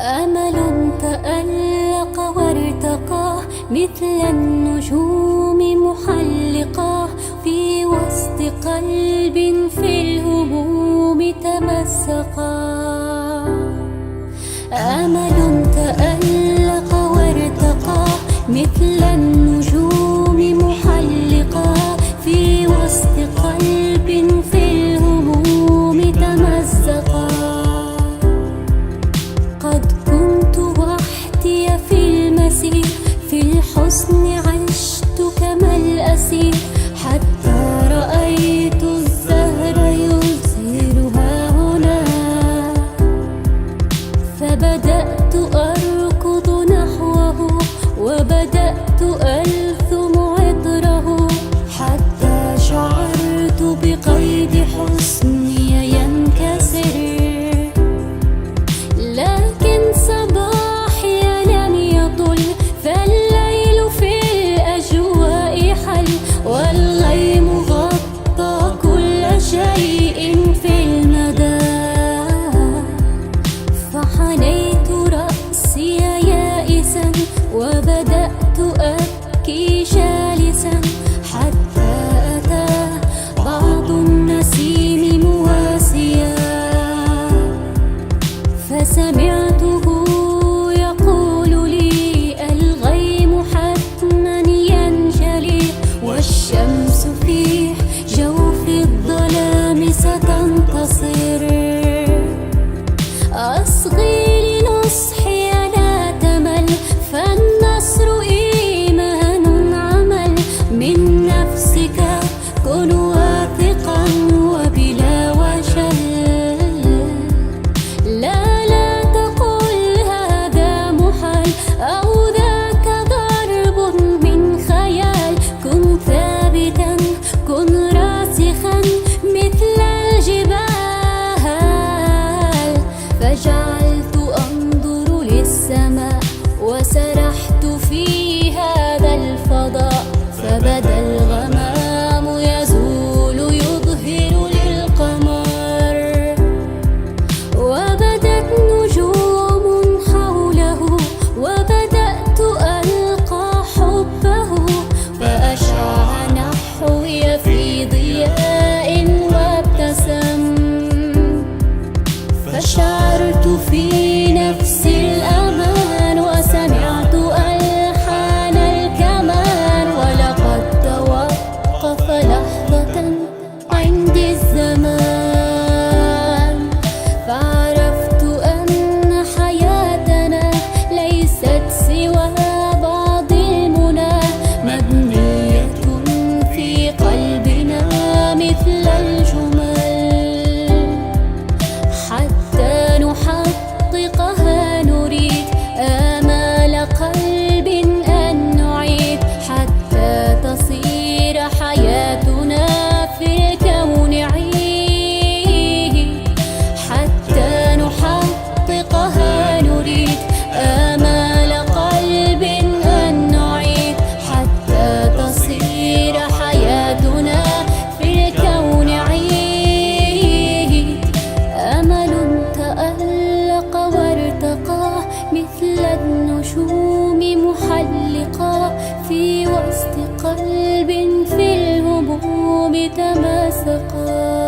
أمل تألق وارتقى مثل النجوم محلقا في وسط قلب في الهموم تمسقا. أمل تألق وارتقى مثل النجوم محلقا في وسط قلب في الهموم تمزقا. قد كنت وحدي في المسير، في الحزن عشت كما الأسير، حتى رأيت الزهر يزهرها هنا، فبدأت أركض نحوه وبدأت ألثم عطره، حتى شعرت بقيد حسني ينكسر. لكن صباحي لم يطل، فالليل في الأجواء حل، والغيم غطى كل شيء في المدى. فحنيت رأسي يائسا وبدأت أبكي جالسا، حتى أتى بعض النسيم مواسيا، فسمعته يقول لي الغيم حتما ينجلي، والشمس في جوف الظلام ستنتصر. أصغي لنصحي لا تمل، فالنصر إيمان عمل، من نفسك كن واثقا وبلا وجل. لا تقل هذا محال أو ذاك ضرب من خيال، كن ثابتا كن راسخا مثل الجبال. فجعلت أنظر للسماء وسرحت في هذا الفضاء، فبدا الغمام يزول يظهر للقمر، وبدت نجوم حوله، وبدأت ألقى حبه، فأشع نحوي في ضياء وابتسم. فشعرت في نفسي الأمان وسمعت ألحان الكمان، ولقد توقف لحظة عندي الزمان. فعرفت أن حياتنا ليست سوى بعض المنى، مبنية في قلبنا مثل الجمل، حتى نحققها نريد آمال قلب أن نعيد، حتى تصير حياتنا في الكون عيد، حتى نحققها نريد آمال قلب أن نعيد، حتى تصير حياتنا في الكون عيد. أمل تألق وارتقى مثل النجوم محلقا في وسط قلب في الهموم تماسقا.